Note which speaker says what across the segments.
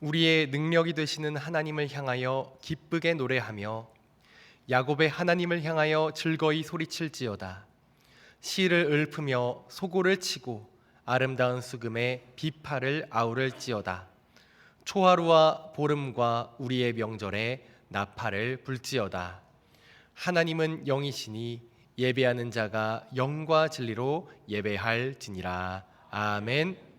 Speaker 1: 우리의 능력이 되시는 하나님을 향하여 기쁘게 노래하며 야곱의 하나님을 향하여 즐거이 소리칠지어다. 시를 읊으며 소고를 치고 아름다운 수금에 비파를 아우를지어다. 초하루와 보름과 우리의 명절에 나팔을 불지어다. 하나님은 영이시니 예배하는 자가 영과 진리로 예배할지니라. 아멘.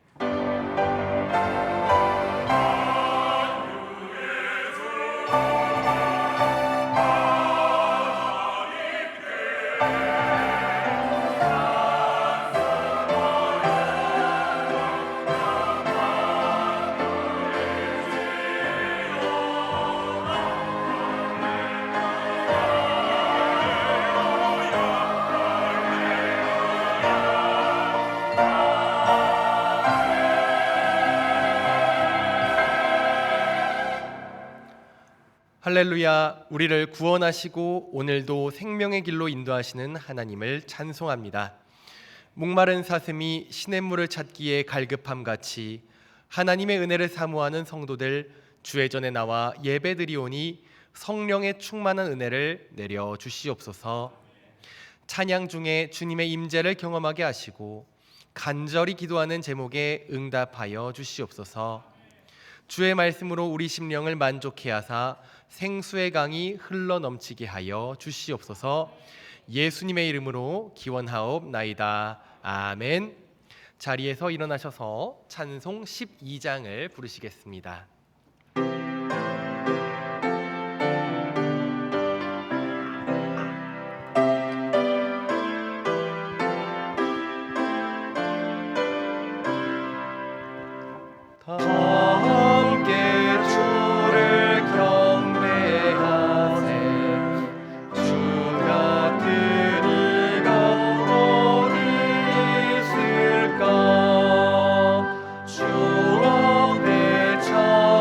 Speaker 1: 할렐루야. 우리를 구원하시고 오늘도 생명의 길로 인도하시는 하나님을 찬송합니다. 목마른 사슴이 시냇물을 찾기에 갈급함 같이 하나님의 은혜를 사모하는 성도들 주의 전에 나와 예배드리오니 성령의 충만한 은혜를 내려 주시옵소서. 찬양 중에 주님의 임재를 경험하게 하시고 간절히 기도하는 제목에 응답하여 주시옵소서. 주의 말씀으로 우리 심령을 만족케 하사 생수의 강이 흘러 넘치게 하여 주시옵소서. 예수님의 이름으로 기원하옵나이다. 아멘. 자리에서 일어나셔서 찬송 12장을 부르시겠습니다. 주 앞에 차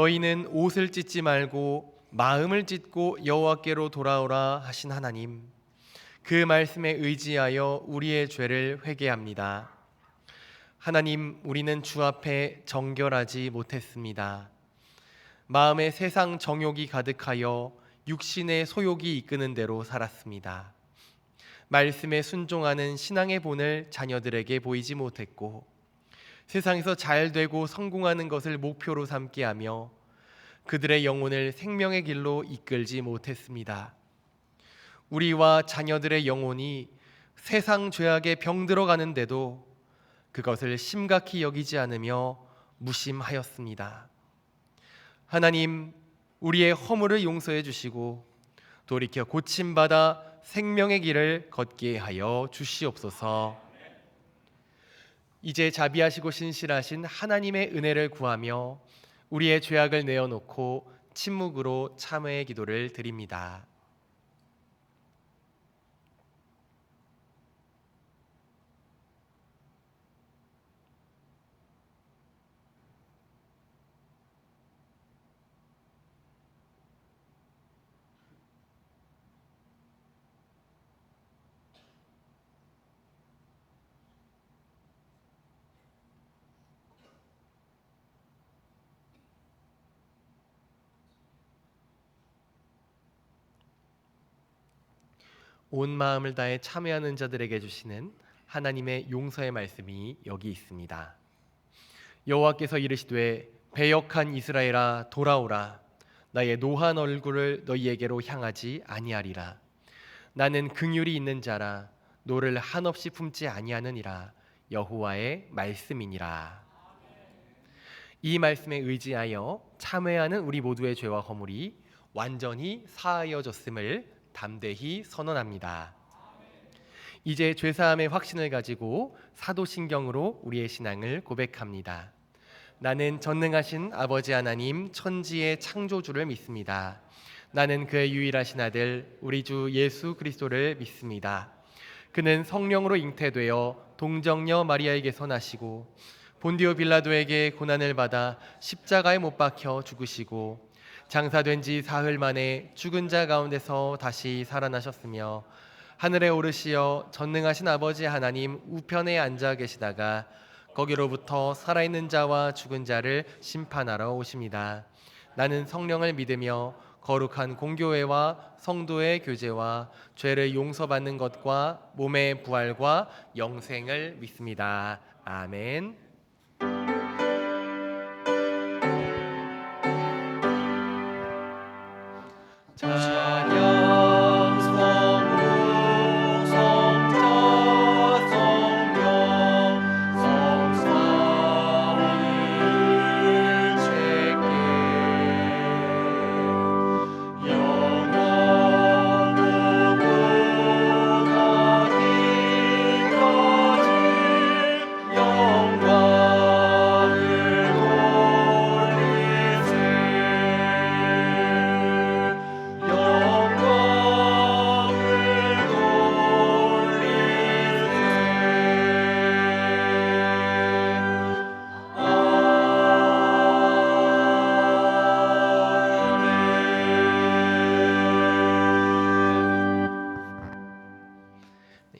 Speaker 1: 너희는 옷을 찢지 말고 마음을 찢고 여호와께로 돌아오라 하신 하나님, 그 말씀에 의지하여 우리의 죄를 회개합니다. 하나님, 우리는 주 앞에 정결하지 못했습니다. 마음에 세상 정욕이 가득하여 육신의 소욕이 이끄는 대로 살았습니다. 말씀에 순종하는 신앙의 본을 자녀들에게 보이지 못했고, 세상에서 잘 되고 성공하는 것을 목표로 삼게 하며 그들의 영혼을 생명의 길로 이끌지 못했습니다. 우리와 자녀들의 영혼이 세상 죄악에 병들어가는데도 그것을 심각히 여기지 않으며 무심하였습니다. 하나님, 우리의 허물을 용서해 주시고 돌이켜 고침받아 생명의 길을 걷게 하여 주시옵소서. 이제 자비하시고 신실하신 하나님의 은혜를 구하며 우리의 죄악을 내어놓고 침묵으로 참회의 기도를 드립니다. 온 마음을 다해 참회하는 자들에게 주시는 하나님의 용서의 말씀이 여기 있습니다. 여호와께서 이르시되 배역한 이스라엘아 돌아오라. 나의 노한 얼굴을 너희에게로 향하지 아니하리라. 나는 긍휼이 있는 자라. 노를 한없이 품지 아니하느니라. 여호와의 말씀이니라. 이 말씀에 의지하여 참회하는 우리 모두의 죄와 허물이 완전히 사하여졌음을 담대히 선언합니다. 이제 죄사함의 확신을 가지고 사도신경으로 우리의 신앙을 고백합니다. 나는 전능하신 아버지 하나님 천지의 창조주를 믿습니다. 나는 그의 유일하신 아들 우리 주 예수 그리스도를 믿습니다. 그는 성령으로 잉태되어 동정녀 마리아에게서 나시고 본디오 빌라도에게 고난을 받아 십자가에 못 박혀 죽으시고 장사된 지 사흘 만에 죽은 자 가운데서 다시 살아나셨으며 하늘에 오르시어 전능하신 아버지 하나님 우편에 앉아 계시다가 거기로부터 살아있는 자와 죽은 자를 심판하러 오십니다. 나는 성령을 믿으며 거룩한 공교회와 성도의 교제와 죄를 용서받는 것과 몸의 부활과 영생을 믿습니다. 아멘.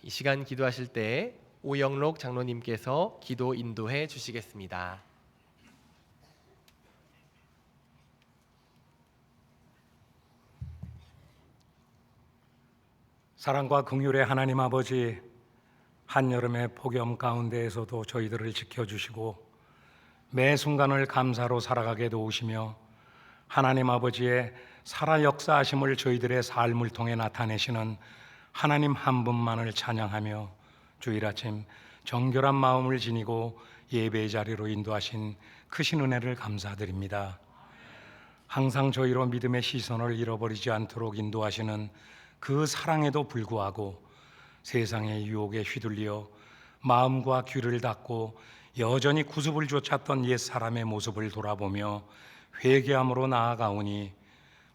Speaker 1: 이 시간 기도하실 때 오영록 장로님께서 기도 인도해 주시겠습니다.
Speaker 2: 사랑과 긍휼의 하나님 아버지, 한여름의 폭염 가운데에서도 저희들을 지켜주시고 매 순간을 감사로 살아가게 도우시며 하나님 아버지의 살아 역사하심을 저희들의 삶을 통해 나타내시는 하나님 한 분만을 찬양하며 주일 아침 정결한 마음을 지니고 예배의 자리로 인도하신 크신 은혜를 감사드립니다. 항상 저희로 믿음의 시선을 잃어버리지 않도록 인도하시는 그 사랑에도 불구하고 세상의 유혹에 휘둘려 마음과 귀를 닫고 여전히 구습을 쫓았던 옛 사람의 모습을 돌아보며 회개함으로 나아가오니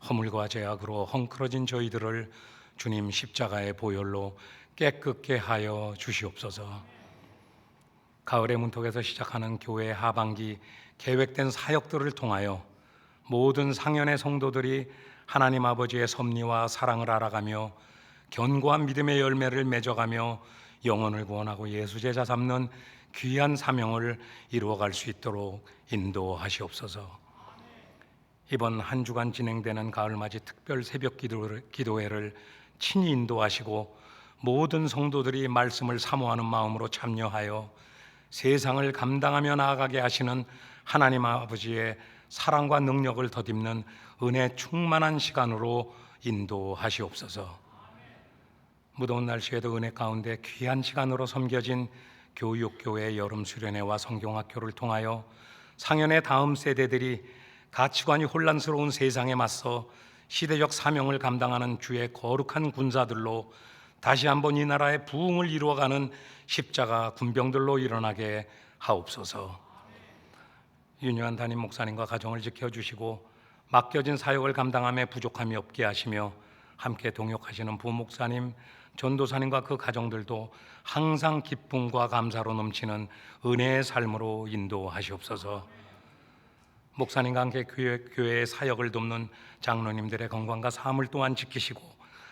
Speaker 2: 허물과 죄악으로 헝클어진 저희들을 주님 십자가의 보혈로 깨끗게 하여 주시옵소서. 가을의 문턱에서 시작하는 교회 하반기 계획된 사역들을 통하여 모든 상현의 성도들이 하나님 아버지의 섭리와 사랑을 알아가며 견고한 믿음의 열매를 맺어가며 영혼을 구원하고 예수 제자 삼는 귀한 사명을 이루어갈 수 있도록 인도하시옵소서. 이번 한 주간 진행되는 가을맞이 특별 새벽 기도회를 친히 인도하시고 모든 성도들이 말씀을 사모하는 마음으로 참여하여 세상을 감당하며 나아가게 하시는 하나님 아버지의 사랑과 능력을 덧입는 은혜 충만한 시간으로 인도하시옵소서. 무더운 날씨에도 은혜 가운데 귀한 시간으로 섬겨진 교육교회 여름 수련회와 성경학교를 통하여 상현의 다음 세대들이 가치관이 혼란스러운 세상에 맞서 시대적 사명을 감당하는 주의 거룩한 군사들로 다시 한번 이 나라의 부흥을 이루어가는 십자가 군병들로 일어나게 하옵소서. 윤여한 담임 목사님과 가정을 지켜주시고 맡겨진 사역을 감당함에 부족함이 없게 하시며 함께 동역하시는 부목사님, 전도사님과 그 가정들도 항상 기쁨과 감사로 넘치는 은혜의 삶으로 인도하시옵소서. 목사님과 함께 교회의 사역을 돕는 장로님들의 건강과 삶을 또한 지키시고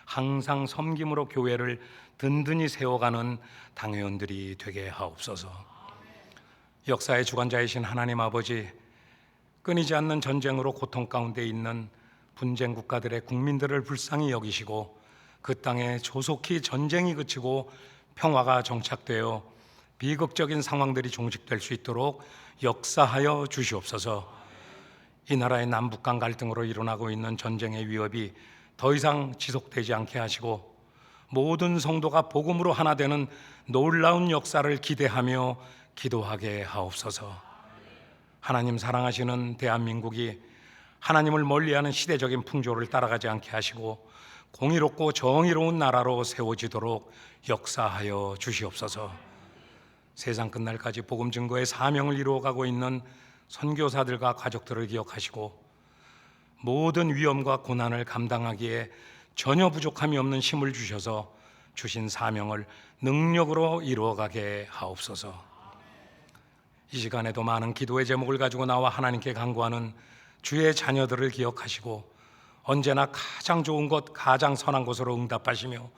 Speaker 2: 항상 섬김으로 교회를 든든히 세워가는 당회원들이 되게 하옵소서. 역사의 주관자이신 하나님 아버지, 끊이지 않는 전쟁으로 고통 가운데 있는 분쟁 국가들의 국민들을 불쌍히 여기시고 그 땅에 조속히 전쟁이 그치고 평화가 정착되어 비극적인 상황들이 종식될 수 있도록 역사하여 주시옵소서. 이 나라의 남북 간 갈등으로 일어나고 있는 전쟁의 위협이 더 이상 지속되지 않게 하시고 모든 성도가 복음으로 하나 되는 놀라운 역사를 기대하며 기도하게 하옵소서. 하나님 사랑하시는 대한민국이 하나님을 멀리하는 시대적인 풍조를 따라가지 않게 하시고 공의롭고 정의로운 나라로 세워지도록 역사하여 주시옵소서. 세상 끝날까지 복음 증거의 사명을 이루어가고 있는 선교사들과 가족들을 기억하시고 모든 위험과 고난을 감당하기에 전혀 부족함이 없는 힘을 주셔서 주신 사명을 능력으로 이루어가게 하옵소서. 이 시간에도 많은 기도의 제목을 가지고 나와 하나님께 간구하는 주의 자녀들을 기억하시고 언제나 가장 좋은 것, 가장 선한 것으로 응답하시며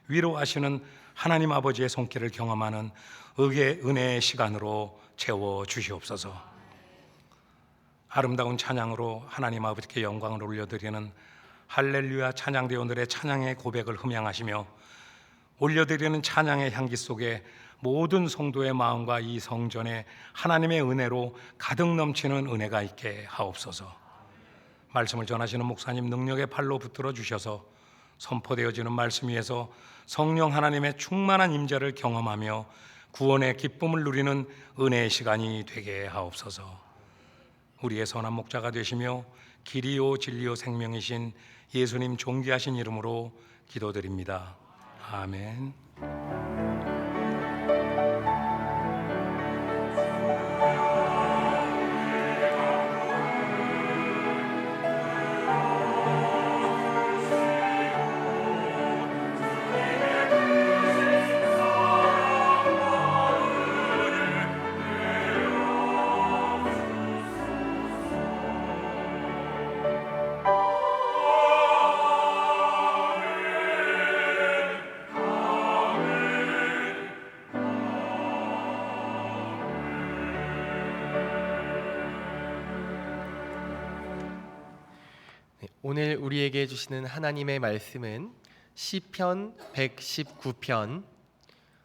Speaker 2: 위로하시는 하나님 아버지의 손길을 경험하는 은혜의 시간으로 채워 주시옵소서. 아름다운 찬양으로 하나님 아버지께 영광을 올려드리는 할렐루야 찬양대원들의 찬양의 고백을 흠양하시며 올려드리는 찬양의 향기 속에 모든 성도의 마음과 이 성전에 하나님의 은혜로 가득 넘치는 은혜가 있게 하옵소서. 말씀을 전하시는 목사님 능력의 팔로 붙들어 주셔서 선포되어지는 말씀 위에서 성령 하나님의 충만한 임재를 경험하며 구원의 기쁨을 누리는 은혜의 시간이 되게 하옵소서. 우리의 선한 목자가 되시며 길이요 진리요 생명이신 예수님 존귀하신 이름으로 기도드립니다. 아멘.
Speaker 1: 오늘 우리에게 주시는 하나님의 말씀은 시편 119편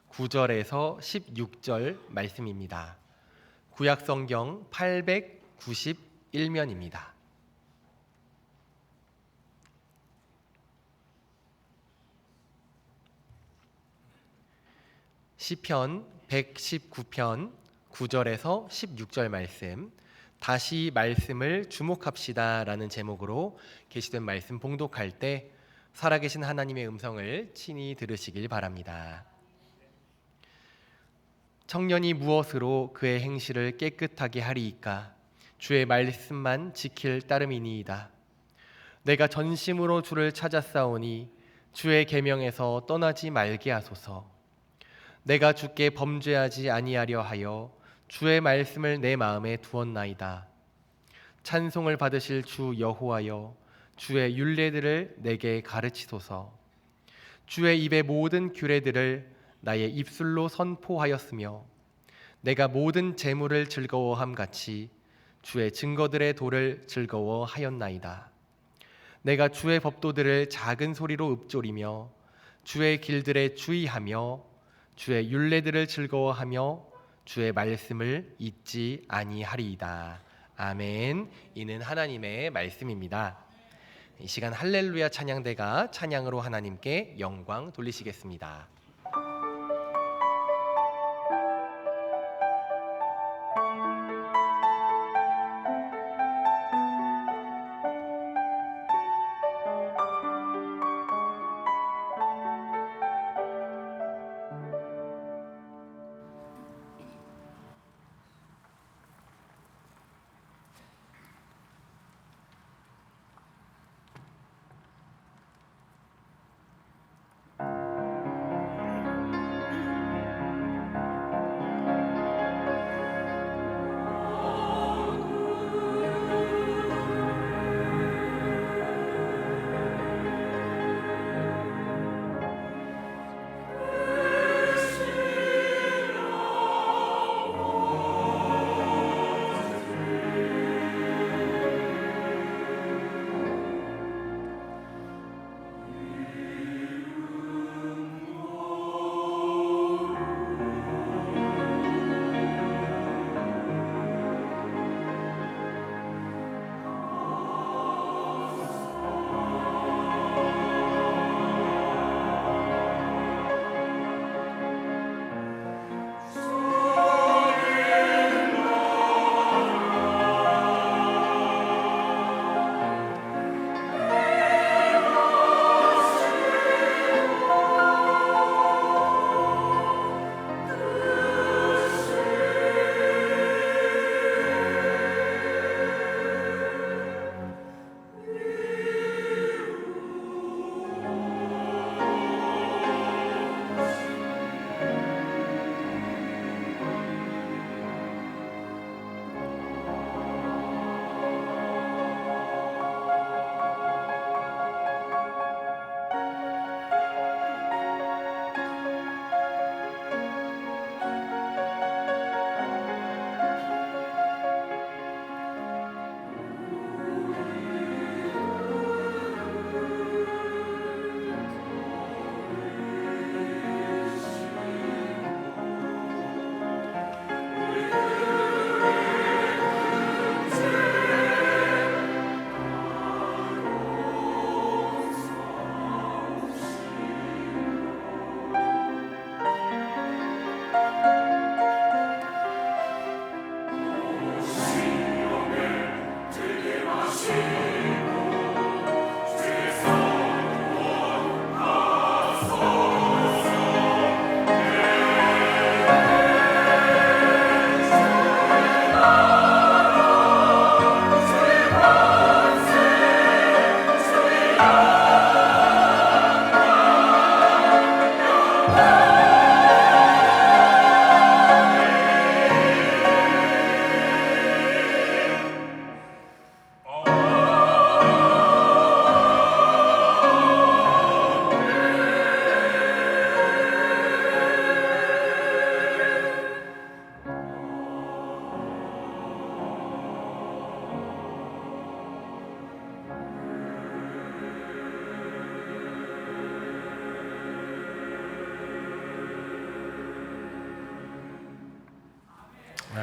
Speaker 1: 9절에서 16절 말씀입니다. 구약성경 891면입니다. 시편 119편 9절에서 16절 말씀, 다시 말씀을 주목합시다 라는 제목으로 게시된 말씀 봉독할 때 살아계신 하나님의 음성을 친히 들으시길 바랍니다. 청년이 무엇으로 그의 행실을 깨끗하게 하리이까? 주의 말씀만 지킬 따름이니이다. 내가 전심으로 주를 찾았사오니 주의 계명에서 떠나지 말게 하소서. 내가 주께 범죄하지 아니하려 하여 주의 말씀을 내 마음에 두었나이다. 찬송을 받으실 주 여호와여, 주의 율례들을 내게 가르치소서. 주의 입의 모든 규례들을 나의 입술로 선포하였으며 내가 모든 재물을 즐거워함 같이 주의 증거들의 도를 즐거워하였나이다. 내가 주의 법도들을 작은 소리로 읊조리며 주의 길들에 주의하며 주의 율례들을 즐거워하며 주의 말씀을 잊지 아니하리이다. 아멘. 이는 하나님의 말씀입니다. 이 시간 할렐루야 찬양대가 찬양으로 하나님께 영광 돌리시겠습니다.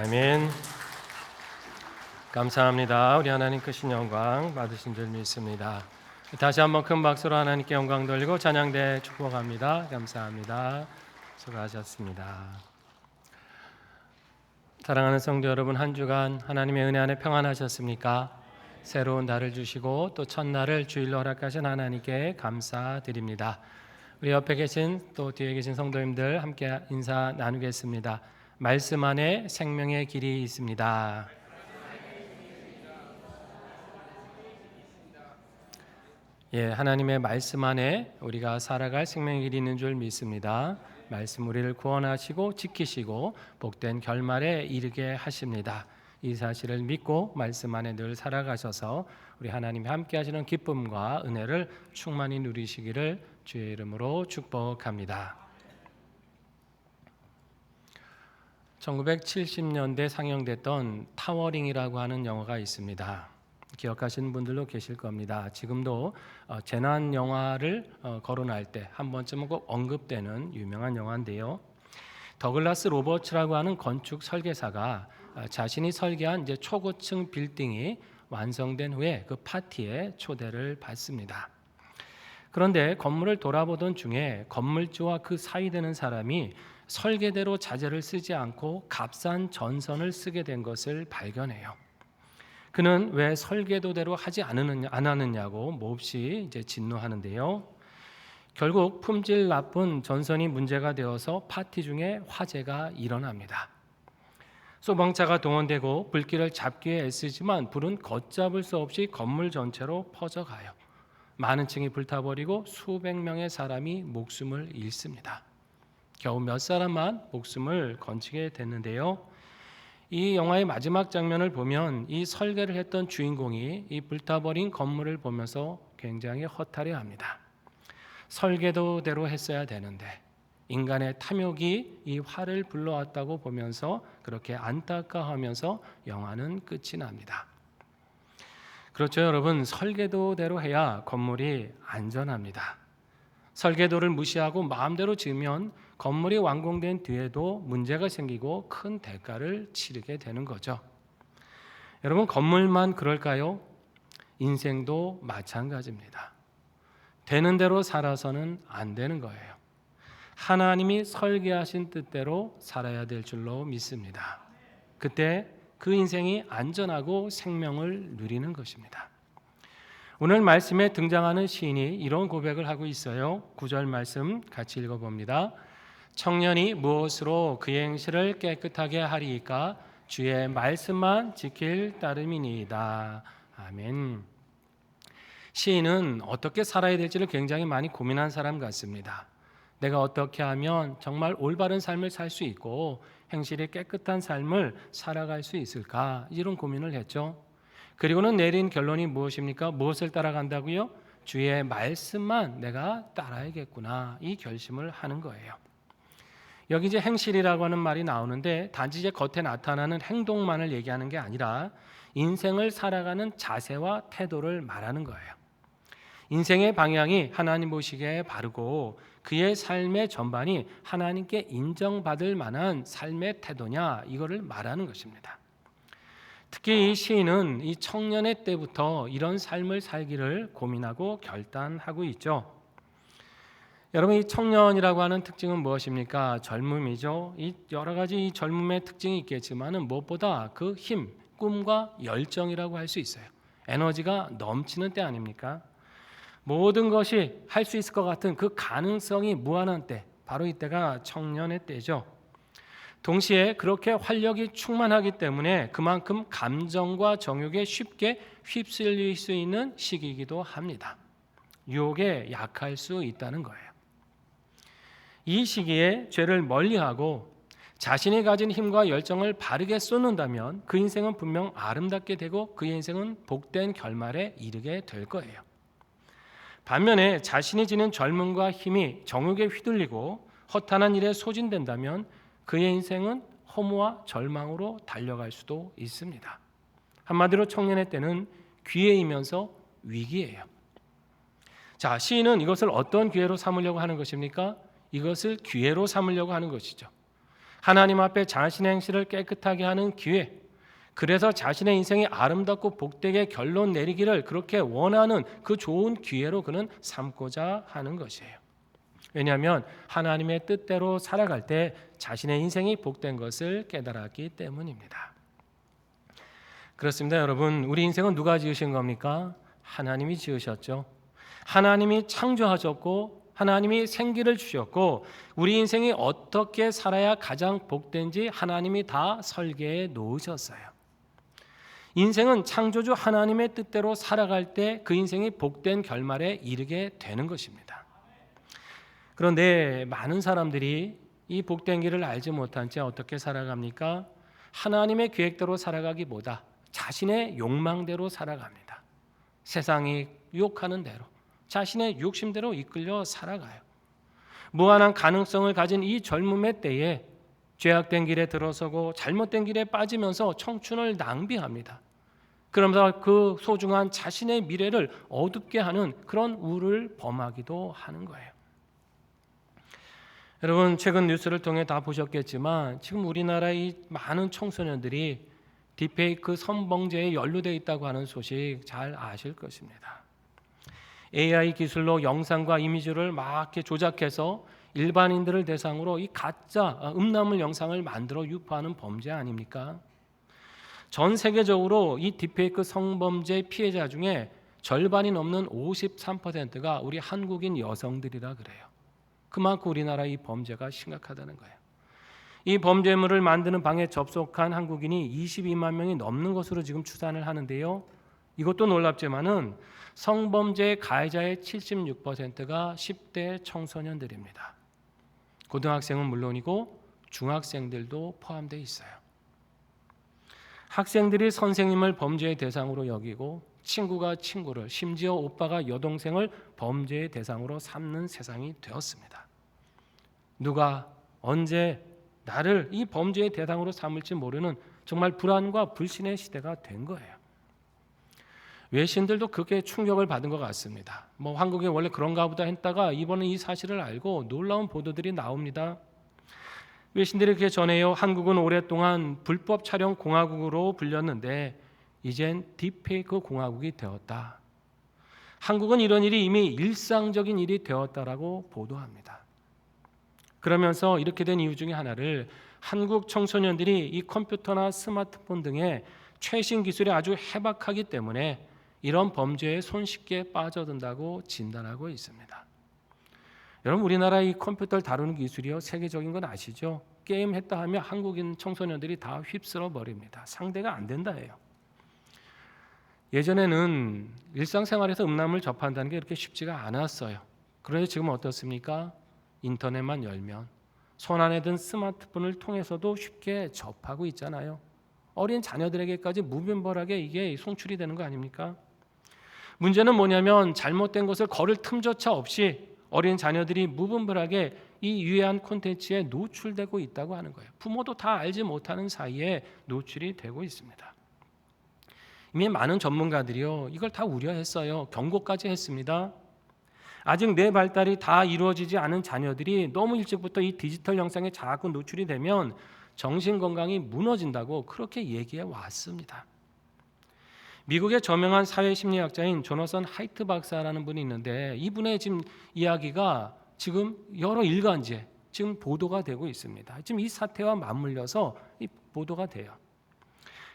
Speaker 3: 아멘. 감사합니다. 우리 하나님 크신 영광 받으신 줄 믿습니다. 다시 한번 큰 박수로 하나님께 영광 돌리고 찬양대 축복합니다. 감사합니다. 수고하셨습니다. 사랑하는 성도 여러분, 한 주간 하나님의 은혜 안에 평안하셨습니까? 새로운 날을 주시고 또 첫날을 주일로 허락하신 하나님께 감사드립니다. 우리 옆에 계신 또 뒤에 계신 성도님들 함께 인사 나누겠습니다. 말씀 안에 생명의 길이 있습니다. 하나님의 말씀 안에 우리가 살아갈 생명의 길이 있는 줄 믿습니다. 말씀 우리를 구원하시고 지키시고 복된 결말에 이르게 하십니다. 이 사실을 믿고 말씀 안에 늘 살아가셔서 우리 하나님이 함께 하시는 기쁨과 은혜를 충만히 누리시기를 주의 이름으로 축복합니다. 1970년대 상영됐던 타워링이라고 하는 영화가 있습니다. 기억하시는 분들도 계실 겁니다. 지금도 재난 영화를 거론할 때 한 번쯤은 꼭 언급되는 유명한 영화인데요. 더글라스 로버츠라고 하는 건축 설계사가 자신이 설계한 이제 초고층 빌딩이 완성된 후에 그 파티에 초대를 받습니다. 그런데 건물을 돌아보던 중에 건물주와 그 사이되는 사람이 설계대로 자재를 쓰지 않고 값싼 전선을 쓰게 된 것을 발견해요. 그는 왜 설계도대로 하지 않았느냐고 몹시 이제 진노하는데요. 결국 품질 나쁜 전선이 문제가 되어서 파티 중에 화재가 일어납니다. 소방차가 동원되고 불길을 잡기 위해 애쓰지만 불은 걷잡을 수 없이 건물 전체로 퍼져가요. 많은 층이 불타버리고 수백 명의 사람이 목숨을 잃습니다. 겨우 몇 사람만 목숨을 건지게 됐는데요. 이 영화의 마지막 장면을 보면 이 설계를 했던 주인공이 이 불타버린 건물을 보면서 굉장히 허탈해합니다. 설계도대로 했어야 되는데 인간의 탐욕이 이 화를 불러왔다고 보면서 그렇게 안타까워하면서 영화는 끝이 납니다. 그렇죠, 여러분. 설계도대로 해야 건물이 안전합니다. 설계도를 무시하고 마음대로 지으면 건물이 완공된 뒤에도 문제가 생기고 큰 대가를 치르게 되는 거죠. 여러분, 건물만 그럴까요? 인생도 마찬가지입니다. 되는 대로 살아서는 안 되는 거예요. 하나님이 설계하신 뜻대로 살아야 될 줄로 믿습니다. 그때 그 인생이 안전하고 생명을 누리는 것입니다. 오늘 말씀에 등장하는 시인이 이런 고백을 하고 있어요. 9절 말씀 같이 읽어봅니다. 청년이 무엇으로 그의 행실을 깨끗하게 하리이까? 주의 말씀만 지킬 따름이니이다. 아멘. 시인은 어떻게 살아야 될지를 굉장히 많이 고민한 사람 같습니다. 내가 어떻게 하면 정말 올바른 삶을 살 수 있고 행실이 깨끗한 삶을 살아갈 수 있을까? 이런 고민을 했죠. 그리고는 내린 결론이 무엇입니까? 무엇을 따라간다고요? 주의 말씀만 내가 따라야겠구나. 이 결심을 하는 거예요. 여기 이제 행실이라고 하는 말이 나오는데 단지 이제 겉에 나타나는 행동만을 얘기하는 게 아니라 인생을 살아가는 자세와 태도를 말하는 거예요. 인생의 방향이 하나님 보시기에 바르고 그의 삶의 전반이 하나님께 인정받을 만한 삶의 태도냐, 이거를 말하는 것입니다. 특히 이 시인은 이 청년의 때부터 이런 삶을 살기를 고민하고 결단하고 있죠. 여러분, 이 청년이라고 하는 특징은 무엇입니까? 젊음이죠. 이 여러 가지 이 젊음의 특징이 있겠지만은 무엇보다 그 힘, 꿈과 열정이라고 할 수 있어요. 에너지가 넘치는 때 아닙니까? 모든 것이 할 수 있을 것 같은 그 가능성이 무한한 때, 바로 이때가 청년의 때죠. 동시에 그렇게 활력이 충만하기 때문에 그만큼 감정과 정욕에 쉽게 휩쓸릴 수 있는 시기이기도 합니다. 유혹에 약할 수 있다는 거예요. 이 시기에 죄를 멀리하고 자신이 가진 힘과 열정을 바르게 쏟는다면 그 인생은 분명 아름답게 되고 그 인생은 복된 결말에 이르게 될 거예요. 반면에 자신이 지닌 젊음과 힘이 정욕에 휘둘리고 허탄한 일에 소진된다면 그의 인생은 허무와 절망으로 달려갈 수도 있습니다. 한마디로 청년의 때는 기회이면서 위기예요. 자, 시인은 이것을 어떤 기회로 삼으려고 하는 것입니까? 이것을 기회로 삼으려고 하는 것이죠. 하나님 앞에 자신의 행실을 깨끗하게 하는 기회, 그래서 자신의 인생이 아름답고 복되게 결론 내리기를 그렇게 원하는 그 좋은 기회로 그는 삼고자 하는 것이에요. 왜냐하면 하나님의 뜻대로 살아갈 때 자신의 인생이 복된 것을 깨달았기 때문입니다. 그렇습니다, 여러분. 우리 인생은 누가 지으신 겁니까? 하나님이 지으셨죠. 하나님이 창조하셨고 하나님이 생기를 주셨고 우리 인생이 어떻게 살아야 가장 복된지 하나님이 다 설계해 놓으셨어요. 인생은 창조주 하나님의 뜻대로 살아갈 때 그 인생이 복된 결말에 이르게 되는 것입니다. 그런데 많은 사람들이 이 복된 길을 알지 못한 채 어떻게 살아갑니까? 하나님의 계획대로 살아가기보다 자신의 욕망대로 살아갑니다. 세상이 유혹하는 대로, 자신의 욕심대로 이끌려 살아가요. 무한한 가능성을 가진 이 젊음의 때에 죄악된 길에 들어서고 잘못된 길에 빠지면서 청춘을 낭비합니다. 그러면서 그 소중한 자신의 미래를 어둡게 하는 그런 우를 범하기도 하는 거예요. 여러분, 최근 뉴스를 통해 다 보셨겠지만 지금 우리나라의 많은 청소년들이 딥페이크 성범죄에 연루되어 있다고 하는 소식 잘 아실 것입니다. AI 기술로 영상과 이미지를 막 이렇게 조작해서 일반인들을 대상으로 이 가짜 음란물 영상을 만들어 유포하는 범죄 아닙니까? 전 세계적으로 이 딥페이크 성범죄 피해자 중에 절반이 넘는 53%가 우리 한국인 여성들이라 그래요. 그만큼 우리나라 이 범죄가 심각하다는 거예요. 이 범죄물을 만드는 방에 접속한 한국인이 22만 명이 넘는 것으로 지금 추산을 하는데요. 이것도 놀랍지만은 성범죄 가해자의 76%가 10대 청소년들입니다. 고등학생은 물론이고 중학생들도 포함되어 있어요. 학생들이 선생님을 범죄의 대상으로 여기고 친구가 친구를, 심지어 오빠가 여동생을 범죄의 대상으로 삼는 세상이 되었습니다. 누가 언제 나를 이 범죄의 대상으로 삼을지 모르는 정말 불안과 불신의 시대가 된 거예요. 외신들도 그게 충격을 받은 것 같습니다. 한국이 원래 그런가 보다 했다가 이번에 이 사실을 알고 놀라운 보도들이 나옵니다. 외신들이 그렇게 전해요. 한국은 오랫동안 불법 촬영 공화국으로 불렸는데 이젠 딥페이크 공화국이 되었다. 한국은 이런 일이 이미 일상적인 일이 되었다라고 보도합니다. 그러면서 이렇게 된 이유 중에 하나를 한국 청소년들이 이 컴퓨터나 스마트폰 등의 최신 기술이 아주 해박하기 때문에 이런 범죄에 손쉽게 빠져든다고 진단하고 있습니다. 여러분, 우리나라 이 컴퓨터를 다루는 기술이요 세계적인 건 아시죠? 게임 했다 하면 한국인 청소년들이 다 휩쓸어 버립니다. 상대가 안 된다예요. 예전에는 일상생활에서 음란물 접한다는 게 그렇게 쉽지가 않았어요. 그런데 지금 어떻습니까? 인터넷만 열면 손 안에 든 스마트폰을 통해서도 쉽게 접하고 있잖아요. 어린 자녀들에게까지 무분별하게 이게 송출이 되는 거 아닙니까? 문제는 뭐냐면 잘못된 것을 거를 틈조차 없이 어린 자녀들이 무분별하게 이 유해한 콘텐츠에 노출되고 있다고 하는 거예요. 부모도 다 알지 못하는 사이에 노출이 되고 있습니다. 이미 많은 전문가들이요 이걸 다 우려했어요. 경고까지 했습니다. 아직 뇌 발달이 다 이루어지지 않은 자녀들이 너무 일찍부터 이 디지털 영상에 자꾸 노출이 되면 정신 건강이 무너진다고 그렇게 얘기해 왔습니다. 미국의 저명한 사회심리학자인 조너선 하이트 박사라는 분이 있는데 이분의 지금 이야기가 지금 여러 일간지에 지금 보도가 되고 있습니다. 지금 이 사태와 맞물려서 이 보도가 돼요.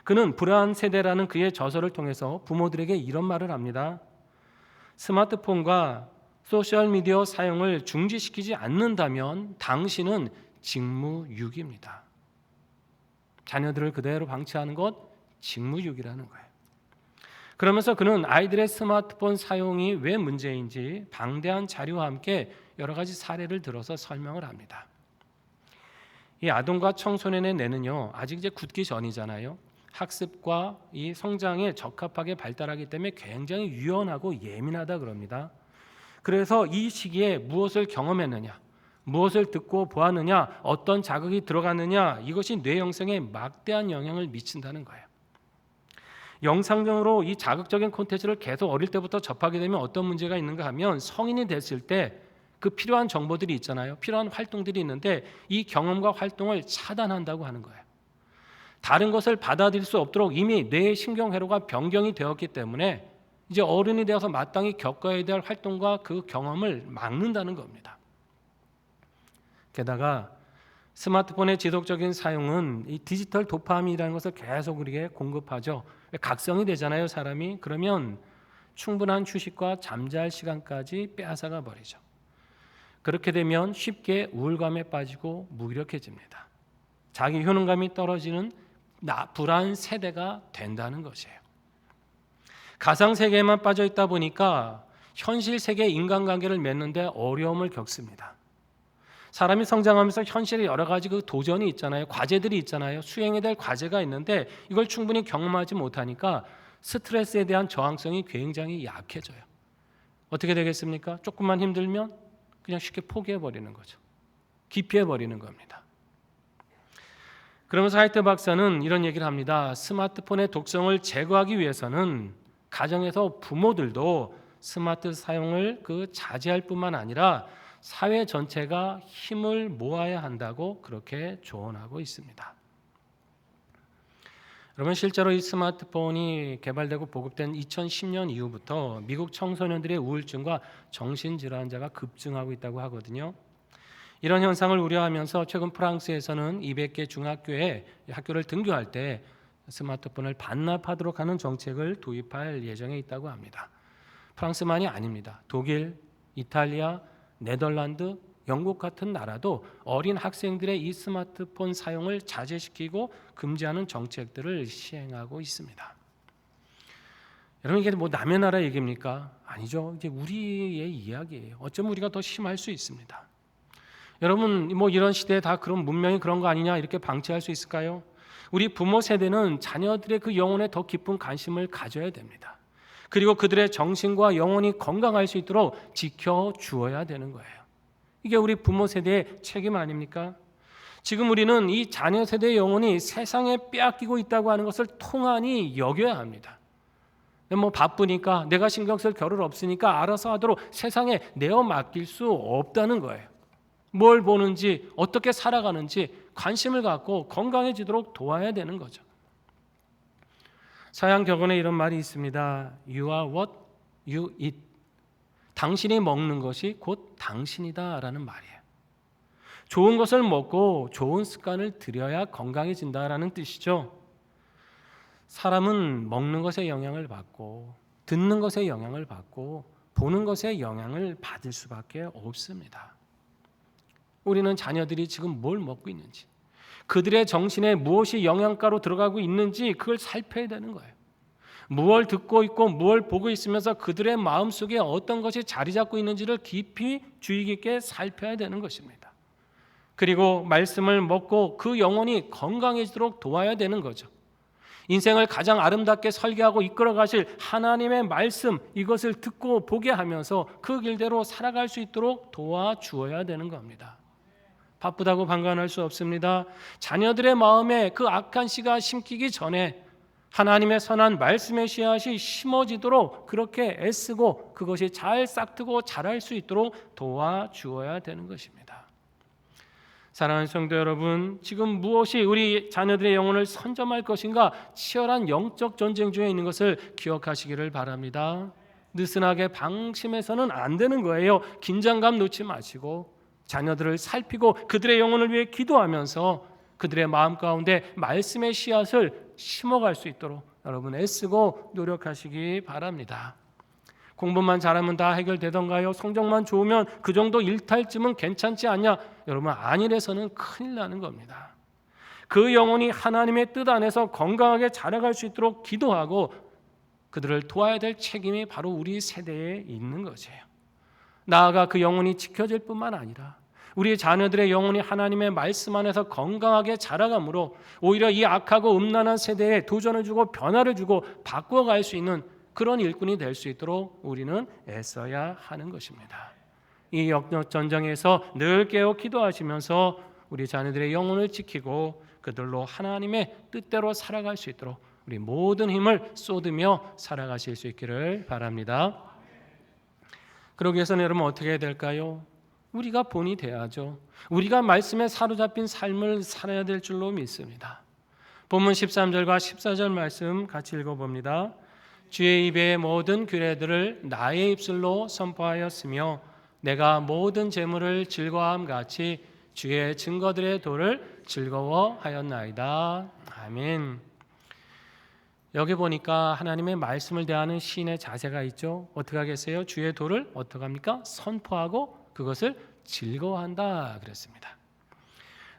Speaker 3: 그는 불안 세대라는 그의 저서를 통해서 부모들에게 이런 말을 합니다. 스마트폰과 소셜미디어 사용을 중지시키지 않는다면 당신은 직무유기입니다. 자녀들을 그대로 방치하는 것 직무유기라는 거예요. 그러면서 그는 아이들의 스마트폰 사용이 왜 문제인지 방대한 자료와 함께 여러 가지 사례를 들어서 설명을 합니다. 이 아동과 청소년의 뇌는요 아직 이제 굳기 전이잖아요. 학습과 이 성장에 적합하게 발달하기 때문에 굉장히 유연하고 예민하다 그럽니다. 그래서 이 시기에 무엇을 경험했느냐, 무엇을 듣고 보았느냐, 어떤 자극이 들어갔느냐 이것이 뇌 형성에 막대한 영향을 미친다는 거예요. 영상적으로 이 자극적인 콘텐츠를 계속 어릴 때부터 접하게 되면 어떤 문제가 있는가 하면 성인이 됐을 때 그 필요한 정보들이 있잖아요. 필요한 활동들이 있는데 이 경험과 활동을 차단한다고 하는 거예요. 다른 것을 받아들일 수 없도록 이미 뇌의 신경회로가 변경이 되었기 때문에 이제 어른이 되어서 마땅히 겪어야 될 활동과 그 경험을 막는다는 겁니다. 게다가 스마트폰의 지속적인 사용은 이 디지털 도파민이라는 것을 계속 우리에게 공급하죠. 각성이 되잖아요, 사람이. 그러면 충분한 휴식과 잠잘 시간까지 빼앗아가 버리죠. 그렇게 되면 쉽게 우울감에 빠지고 무기력해집니다. 자기 효능감이 떨어지는 불안 세대가 된다는 것이에요. 가상 세계에만 빠져 있다 보니까 현실 세계 인간관계를 맺는데 어려움을 겪습니다. 사람이 성장하면서 현실에 여러 가지 그 도전이 있잖아요. 과제들이 있잖아요. 수행해야 될 과제가 있는데 이걸 충분히 경험하지 못하니까 스트레스에 대한 저항성이 굉장히 약해져요. 어떻게 되겠습니까? 조금만 힘들면 그냥 쉽게 포기해버리는 거죠. 기피해버리는 겁니다. 그러면서 하이트 박사는 이런 얘기를 합니다. 스마트폰의 독성을 제거하기 위해서는 가정에서 부모들도 스마트 사용을 자제할 뿐만 아니라 사회 전체가 힘을 모아야 한다고 그렇게 조언하고 있습니다. 여러분, 실제로 이 스마트폰이 개발되고 보급된 2010년 이후부터 미국 청소년들의 우울증과 정신질환자가 급증하고 있다고 하거든요. 이런 현상을 우려하면서 최근 프랑스에서는 200개 중학교에 학교를 등교할 때 스마트폰을 반납하도록 하는 정책을 도입할 예정에 있다고 합니다. 프랑스만이 아닙니다. 독일, 이탈리아, 네덜란드, 영국 같은 나라도 어린 학생들의 이 스마트폰 사용을 자제시키고 금지하는 정책들을 시행하고 있습니다. 여러분, 이게 뭐 남의 나라 얘기입니까? 아니죠. 이게 우리의 이야기예요. 어쩌면 우리가 더 심할 수 있습니다. 여러분, 뭐 이런 시대에 다 그런 문명이 그런 거 아니냐 이렇게 방치할 수 있을까요? 우리 부모 세대는 자녀들의 그 영혼에 더 깊은 관심을 가져야 됩니다. 그리고 그들의 정신과 영혼이 건강할 수 있도록 지켜주어야 되는 거예요. 이게 우리 부모 세대의 책임 아닙니까? 지금 우리는 이 자녀 세대의 영혼이 세상에 빼앗기고 있다고 하는 것을 통한이 여겨야 합니다. 뭐 바쁘니까 내가 신경 쓸 겨를 없으니까 알아서 하도록 세상에 내어 맡길 수 없다는 거예요. 뭘 보는지 어떻게 살아가는지 관심을 갖고 건강해지도록 도와야 되는 거죠. 서양 격언에 이런 말이 있습니다. You are what you eat. 당신이 먹는 것이 곧 당신이다 라는 말이에요. 좋은 것을 먹고 좋은 습관을 들여야 건강해진다라는 뜻이죠. 사람은 먹는 것에 영향을 받고 듣는 것에 영향을 받고 보는 것에 영향을 받을 수밖에 없습니다. 우리는 자녀들이 지금 뭘 먹고 있는지, 그들의 정신에 무엇이 영양가로 들어가고 있는지 그걸 살펴야 되는 거예요. 무엇을 듣고 있고 무엇을 보고 있으면서 그들의 마음속에 어떤 것이 자리 잡고 있는지를 깊이 주의 깊게 살펴야 되는 것입니다. 그리고 말씀을 먹고 그 영혼이 건강해지도록 도와야 되는 거죠. 인생을 가장 아름답게 설계하고 이끌어 가실 하나님의 말씀, 이것을 듣고 보게 하면서 그 길대로 살아갈 수 있도록 도와주어야 되는 겁니다. 바쁘다고 방관할 수 없습니다. 자녀들의 마음에 그 악한 씨가 심기기 전에 하나님의 선한 말씀의 씨앗이 심어지도록 그렇게 애쓰고 그것이 잘 싹트고 자랄 수 있도록 도와주어야 되는 것입니다. 사랑하는 성도 여러분, 지금 무엇이 우리 자녀들의 영혼을 선점할 것인가 치열한 영적 전쟁 중에 있는 것을 기억하시기를 바랍니다. 느슨하게 방심해서는 안 되는 거예요. 긴장감 놓지 마시고 자녀들을 살피고 그들의 영혼을 위해 기도하면서 그들의 마음 가운데 말씀의 씨앗을 심어갈 수 있도록 여러분 애쓰고 노력하시기 바랍니다. 공부만 잘하면 다 해결되던가요? 성적만 좋으면 그 정도 일탈쯤은 괜찮지 않냐? 여러분, 아니래서는 큰일 나는 겁니다. 그 영혼이 하나님의 뜻 안에서 건강하게 자라갈 수 있도록 기도하고 그들을 도와야 될 책임이 바로 우리 세대에 있는 것이에요. 나아가 그 영혼이 지켜질 뿐만 아니라 우리 자녀들의 영혼이 하나님의 말씀 안에서 건강하게 자라감으로 오히려 이 악하고 음란한 세대에 도전을 주고 변화를 주고 바꿔갈 수 있는 그런 일꾼이 될 수 있도록 우리는 애써야 하는 것입니다. 이 영적 전쟁에서 늘 깨어 기도하시면서 우리 자녀들의 영혼을 지키고 그들로 하나님의 뜻대로 살아갈 수 있도록 우리 모든 힘을 쏟으며 살아가실 수 있기를 바랍니다. 그러기 위해서는 여러분 어떻게 해야 될까요? 우리가 본이 돼야죠. 우리가 말씀에 사로잡힌 삶을 살아야 될 줄로 믿습니다. 본문 13절과 14절 말씀 같이 읽어봅니다. 주의 입의 모든 규례들을 나의 입술로 선포하였으며 내가 모든 재물을 즐거워함 같이 주의 증거들의 도를 즐거워하였나이다. 아멘. 여기 보니까 하나님의 말씀을 대하는 시인의 자세가 있죠. 어떻게 하겠어요? 주의 도를 어떻게 합니까? 선포하고 그것을 즐거워한다 그랬습니다.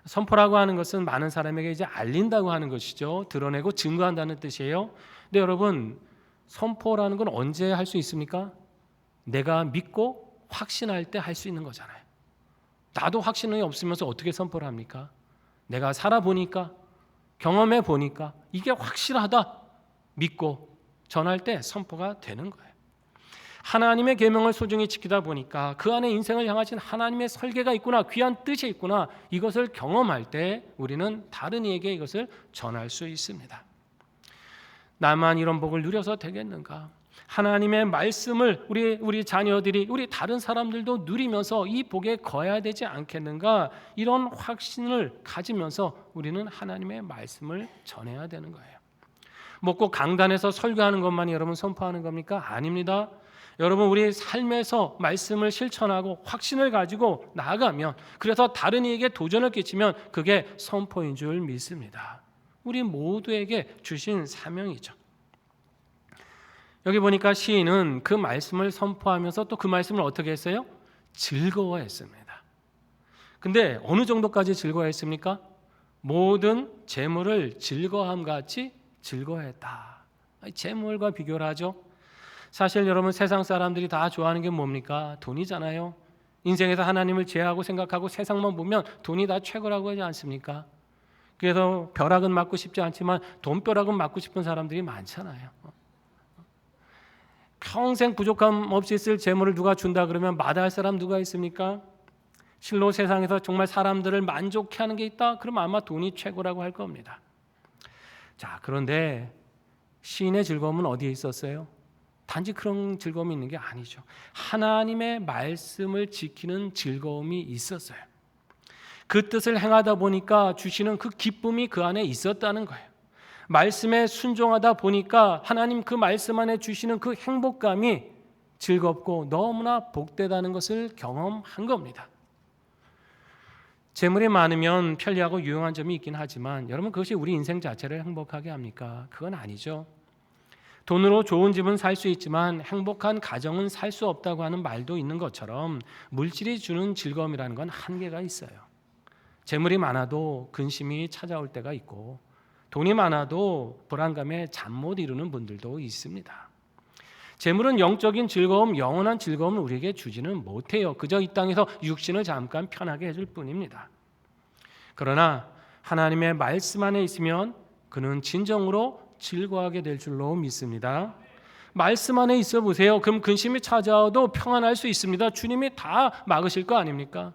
Speaker 3: 선포라고 하는 것은 많은 사람에게 이제 알린다고 하는 것이죠. 드러내고 증거한다는 뜻이에요. 근데 여러분, 선포라는 건 언제 할 수 있습니까? 내가 믿고 확신할 때 할 수 있는 거잖아요. 나도 확신이 없으면서 어떻게 선포를 합니까? 내가 살아보니까, 경험해 보니까 이게 확실하다 믿고 전할 때 선포가 되는 거예요. 하나님의 계명을 소중히 지키다 보니까 그 안에 인생을 향하신 하나님의 설계가 있구나, 귀한 뜻이 있구나, 이것을 경험할 때 우리는 다른 이에게 이것을 전할 수 있습니다. 나만 이런 복을 누려서 되겠는가? 하나님의 말씀을 우리 자녀들이, 우리 다른 사람들도 누리면서 이 복에 거해야 되지 않겠는가? 이런 확신을 가지면서 우리는 하나님의 말씀을 전해야 되는 거예요. 뭐 꼭 강단에서 설교하는 것만이 여러분 선포하는 겁니까? 아닙니다. 여러분, 우리 삶에서 말씀을 실천하고 확신을 가지고 나아가면, 그래서 다른 이에게 도전을 끼치면 그게 선포인 줄 믿습니다. 우리 모두에게 주신 사명이죠. 여기 보니까 시인은 그 말씀을 선포하면서 또 그 말씀을 어떻게 했어요? 즐거워했습니다. 근데 어느 정도까지 즐거워했습니까? 모든 재물을 즐거움같이 즐거워했다. 재물과 비교를 하죠. 사실 여러분, 세상 사람들이 다 좋아하는 게 뭡니까? 돈이잖아요. 인생에서 하나님을 제하고 생각하고 세상만 보면 돈이 다 최고라고 하지 않습니까? 그래서 벼락은 맞고 싶지 않지만 돈벼락은 맞고 싶은 사람들이 많잖아요. 평생 부족함 없이 쓸 재물을 누가 준다 그러면 마다할 사람 누가 있습니까? 실로 세상에서 정말 사람들을 만족해 하는 게 있다? 그러면 아마 돈이 최고라고 할 겁니다. 자, 그런데 시인의 즐거움은 어디에 있었어요? 단지 그런 즐거움이 있는 게 아니죠. 하나님의 말씀을 지키는 즐거움이 있었어요. 그 뜻을 행하다 보니까 주시는 그 기쁨이 그 안에 있었다는 거예요. 말씀에 순종하다 보니까 하나님 그 말씀 안에 주시는 그 행복감이 즐겁고 너무나 복되다는 것을 경험한 겁니다. 재물이 많으면 편리하고 유용한 점이 있긴 하지만 여러분, 그것이 우리 인생 자체를 행복하게 합니까? 그건 아니죠. 돈으로 좋은 집은 살 수 있지만 행복한 가정은 살 수 없다고 하는 말도 있는 것처럼 물질이 주는 즐거움이라는 건 한계가 있어요. 재물이 많아도 근심이 찾아올 때가 있고, 돈이 많아도 불안감에 잠 못 이루는 분들도 있습니다. 재물은 영적인 즐거움, 영원한 즐거움을 우리에게 주지는 못해요. 그저 이 땅에서 육신을 잠깐 편하게 해줄 뿐입니다. 그러나 하나님의 말씀 안에 있으면 그는 진정으로 즐거워하게 될 줄로 믿습니다. 말씀 안에 있어 보세요. 그럼 근심이 찾아와도 평안할 수 있습니다. 주님이 다 막으실 거 아닙니까?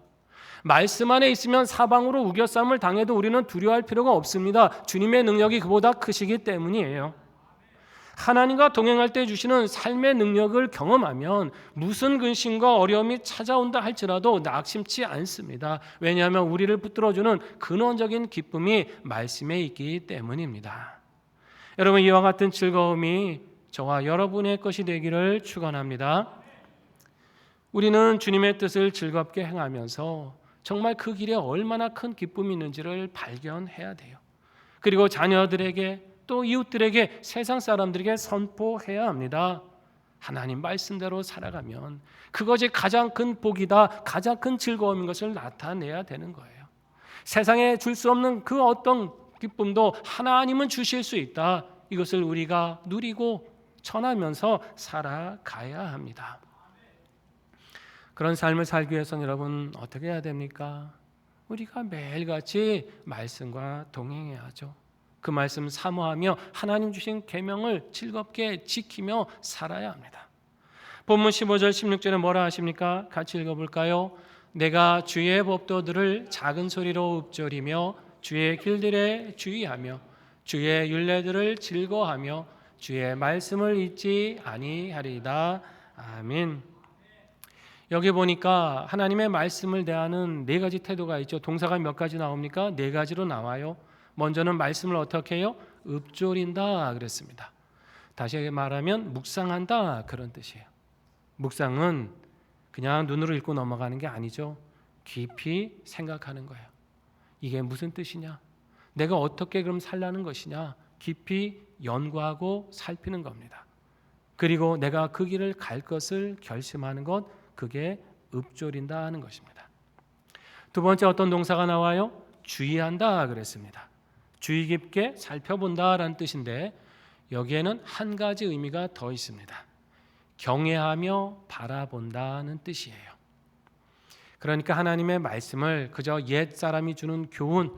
Speaker 3: 말씀 안에 있으면 사방으로 우겨쌈을 당해도 우리는 두려워할 필요가 없습니다. 주님의 능력이 그보다 크시기 때문이에요. 하나님과 동행할 때 주시는 삶의 능력을 경험하면 무슨 근심과 어려움이 찾아온다 할지라도 낙심치 않습니다. 왜냐하면 우리를 붙들어주는 근원적인 기쁨이 말씀에 있기 때문입니다. 여러분, 이와 같은 즐거움이 저와 여러분의 것이 되기를 축원합니다. 우리는 주님의 뜻을 즐겁게 행하면서 정말 그 길에 얼마나 큰 기쁨이 있는지를 발견해야 돼요. 그리고 자녀들에게 또 이웃들에게, 세상 사람들에게 선포해야 합니다. 하나님 말씀대로 살아가면 그것이 가장 큰 복이다, 가장 큰 즐거움인 것을 나타내야 되는 거예요. 세상에 줄 수 없는 그 어떤 기쁨도 하나님은 주실 수 있다. 이것을 우리가 누리고 전하면서 살아가야 합니다. 그런 삶을 살기 위해서는 여러분 어떻게 해야 됩니까? 우리가 매일같이 말씀과 동행해야죠. 그 말씀 사모하며 하나님 주신 계명을 즐겁게 지키며 살아야 합니다. 본문 15절 16절에 뭐라 하십니까? 같이 읽어볼까요? 내가 주의 법도들을 작은 소리로 읊조리며 주의 길들에 주의하며 주의 율례들을 즐거워하며 주의 말씀을 잊지 아니하리이다. 아멘. 여기 보니까 하나님의 말씀을 대하는 네 가지 태도가 있죠. 동사가 몇 가지 나옵니까? 네 가지로 나와요. 먼저는 말씀을 어떻게 해요? 읊조린다 그랬습니다. 다시 말하면 묵상한다, 그런 뜻이에요. 묵상은 그냥 눈으로 읽고 넘어가는 게 아니죠. 깊이 생각하는 거예요. 이게 무슨 뜻이냐? 내가 어떻게 그럼 살라는 것이냐? 깊이 연구하고 살피는 겁니다. 그리고 내가 그 길을 갈 것을 결심하는 것, 그게 읊조린다 하는 것입니다. 두 번째 어떤 동사가 나와요? 주의한다 그랬습니다. 주의 깊게 살펴본다라는 뜻인데 여기에는 한 가지 의미가 더 있습니다. 경외하며 바라본다는 뜻이에요. 그러니까 하나님의 말씀을 그저 옛 사람이 주는 교훈,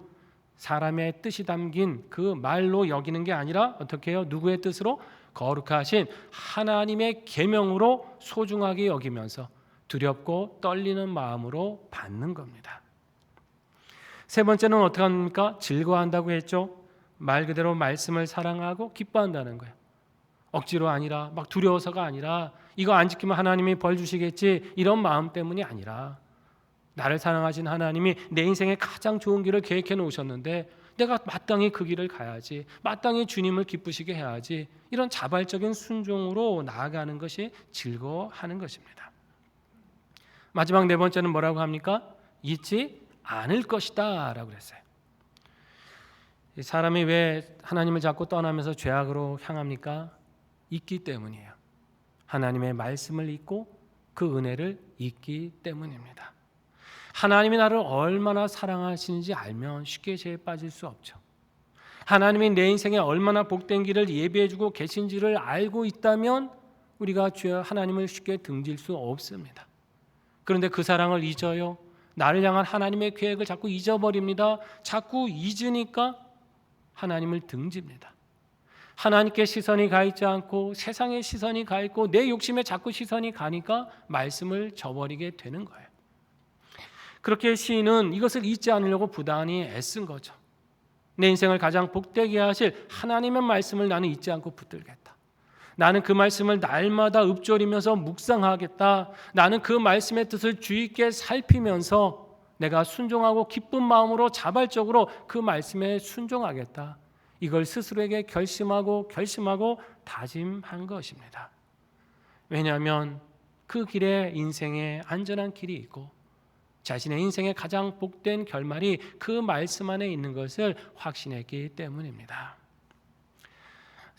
Speaker 3: 사람의 뜻이 담긴 그 말로 여기는 게 아니라 어떻게 해요? 누구의 뜻으로? 거룩하신 하나님의 계명으로 소중하게 여기면서 두렵고 떨리는 마음으로 받는 겁니다. 세 번째는 어떻게 합니까? 즐거워한다고 했죠. 말 그대로 말씀을 사랑하고 기뻐한다는 거예요. 억지로 아니라 막 두려워서가 아니라 이거 안 지키면 하나님이 벌 주시겠지 이런 마음 때문이 아니라 나를 사랑하신 하나님이 내 인생에 가장 좋은 길을 계획해 놓으셨는데 내가 마땅히 그 길을 가야지, 마땅히 주님을 기쁘시게 해야지, 이런 자발적인 순종으로 나아가는 것이 즐거워하는 것입니다. 마지막 네 번째는 뭐라고 합니까? 잊지 않을 것이다 라고 그랬어요. 사람이 왜 하나님을 자꾸 떠나면서 죄악으로 향합니까? 잊기 때문이에요. 하나님의 말씀을 잊고 그 은혜를 잊기 때문입니다. 하나님이 나를 얼마나 사랑하시는지 알면 쉽게 죄에 빠질 수 없죠. 하나님이 내 인생에 얼마나 복된 길을 예비해주고 계신지를 알고 있다면 우리가 하나님을 쉽게 등질 수 없습니다. 그런데 그 사랑을 잊어요. 나를 향한 하나님의 계획을 자꾸 잊어버립니다. 자꾸 잊으니까 하나님을 등집니다. 하나님께 시선이 가 있지 않고 세상에 시선이 가 있고 내 욕심에 자꾸 시선이 가니까 말씀을 저버리게 되는 거예요. 그렇게 시인은 이것을 잊지 않으려고 부단히 애쓴 거죠. 내 인생을 가장 복되게 하실 하나님의 말씀을 나는 잊지 않고 붙들겠다. 나는 그 말씀을 날마다 읊조리면서 묵상하겠다. 나는 그 말씀의 뜻을 주의 있게 살피면서 내가 순종하고 기쁜 마음으로 자발적으로 그 말씀에 순종하겠다. 이걸 스스로에게 결심하고 다짐한 것입니다. 왜냐하면 그 길에 인생의 안전한 길이 있고 자신의 인생의 가장 복된 결말이 그 말씀 안에 있는 것을 확신했기 때문입니다.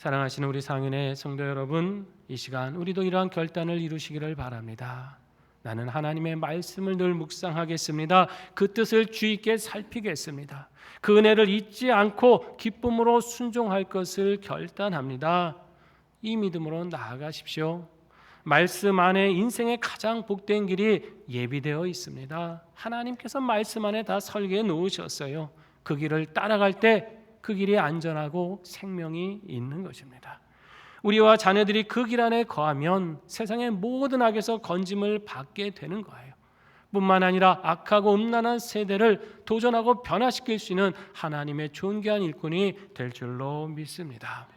Speaker 3: 사랑하시는 우리 상인의 성도 여러분, 이 시간 우리도 이러한 결단을 이루시기를 바랍니다. 나는 하나님의 말씀을 늘 묵상하겠습니다. 그 뜻을 주의 있게 살피겠습니다. 그 은혜를 잊지 않고 기쁨으로 순종할 것을 결단합니다. 이 믿음으로 나아가십시오. 말씀 안에 인생의 가장 복된 길이 예비되어 있습니다. 하나님께서 말씀 안에 다 설계해 놓으셨어요. 그 길을 따라갈 때 그 길이 안전하고 생명이 있는 것입니다. 우리와 자녀들이 그 길 안에 거하면 세상의 모든 악에서 건짐을 받게 되는 거예요. 뿐만 아니라 악하고 음란한 세대를 도전하고 변화시킬 수 있는 하나님의 존귀한 일꾼이 될 줄로 믿습니다.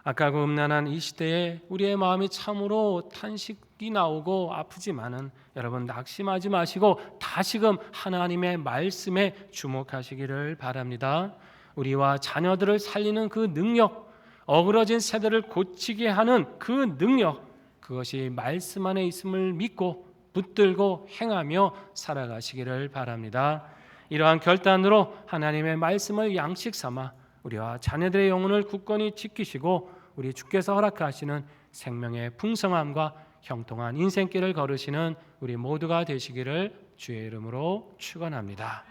Speaker 3: 악하고 음란한 이 시대에 우리의 마음이 참으로 탄식이 나오고 아프지만은 여러분 낙심하지 마시고 다시금 하나님의 말씀에 주목하시기를 바랍니다. 우리와 자녀들을 살리는 그 능력, 어그러진 세대를 고치게 하는 그 능력, 그것이 말씀 안에 있음을 믿고 붙들고 행하며 살아가시기를 바랍니다. 이러한 결단으로 하나님의 말씀을 양식 삼아 우리와 자녀들의 영혼을 굳건히 지키시고 우리 주께서 허락하시는 생명의 풍성함과 형통한 인생길을 걸으시는 우리 모두가 되시기를 주의 이름으로 축원합니다.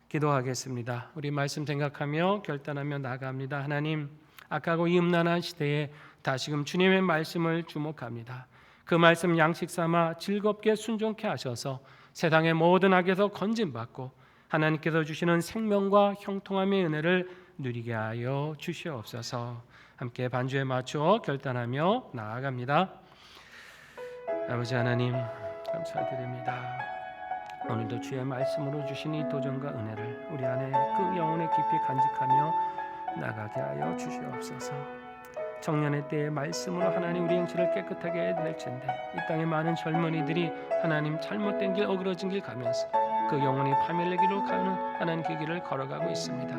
Speaker 3: 기도하겠습니다. 우리 말씀 생각하며 결단하며 나아갑니다. 하나님, 악하고 이 음란한 시대에 다시금 주님의 말씀을 주목합니다. 그 말씀 양식 삼아 즐겁게 순종케 하셔서 세상의 모든 악에서 건짐받고 하나님께서 주시는 생명과 형통함의 은혜를 누리게 하여 주시옵소서. 함께 반주에 맞추어 결단하며 나아갑니다. 아버지 하나님 감사드립니다. 오늘도 주의 말씀으로 주신 이 도전과 은혜를 우리 안에 그 영혼에 깊이 간직하며 나가게 하여 주시옵소서. 청년의 때의 말씀으로 하나님 우리 행실을 깨끗하게 해낼 텐데 이 땅의 많은 젊은이들이 하나님 잘못된 길 어그러진 길 가면서 그 영혼이 파멸내기로 가는 하나님 그 길을 걸어가고 있습니다.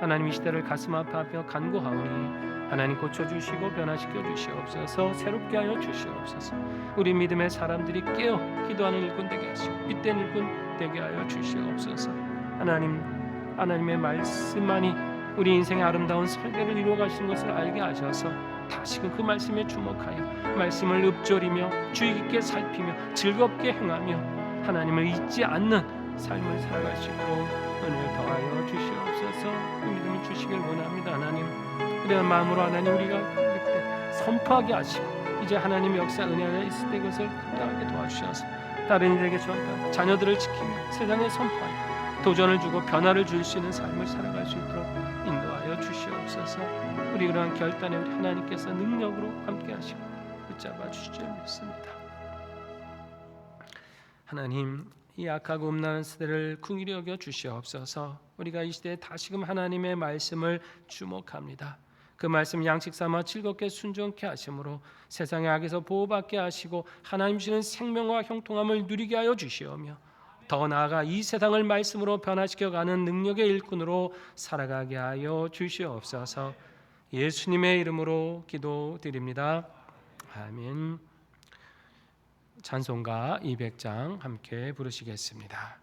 Speaker 3: 하나님 이 시대를 가슴 아파하며 간구하오니 하나님 고쳐주시고 변화시켜 주시옵소서. 새롭게 하여 주시옵소서. 우리 믿음의 사람들이 깨어 기도하는 일꾼 되게 하시고 빛된 일꾼 되게 하여 주시옵소서. 하나님의 말씀만이 우리 인생의 아름다운 설계를 이루어 가시는 것을 알게 하셔서 다시금 그 말씀에 주목하여 말씀을 읊조리며 주의 깊게 살피며 즐겁게 행하며 하나님을 잊지 않는 삶을 살아갈 수 있도록 은혜를 더하여 주시옵소서. 그 믿음을 주시길 원합니다. 하나님, 그런 마음으로 하나님 우리가 그때 선포하게 하시고 이제 하나님의 역사 은혜 안에 있을 때 그것을 감당하게 도와주셔서 다른 이들에게 전파하고 자녀들을 지키며 세상에 선포하여 도전을 주고 변화를 줄 수 있는 삶을 살아갈 수 있도록 인도하여 주시옵소서. 우리 그러한 결단에 우리 하나님께서 능력으로 함께 하시고 붙잡아 주실 줄 믿습니다. 하나님, 이 악하고 음란한 시대를 긍휼히 여겨 주시옵소서. 우리가 이 시대에 다시금 하나님의 말씀을 주목합니다. 그 말씀 양식 삼아 즐겁게 순종케 하심으로 세상의 악에서 보호받게 하시고 하나님 주시는 생명과 형통함을 누리게 하여 주시오며 더 나아가 이 세상을 말씀으로 변화시켜가는 능력의 일꾼으로 살아가게 하여 주시옵소서. 예수님의 이름으로 기도드립니다. 아멘. 찬송가 200장 함께 부르시겠습니다.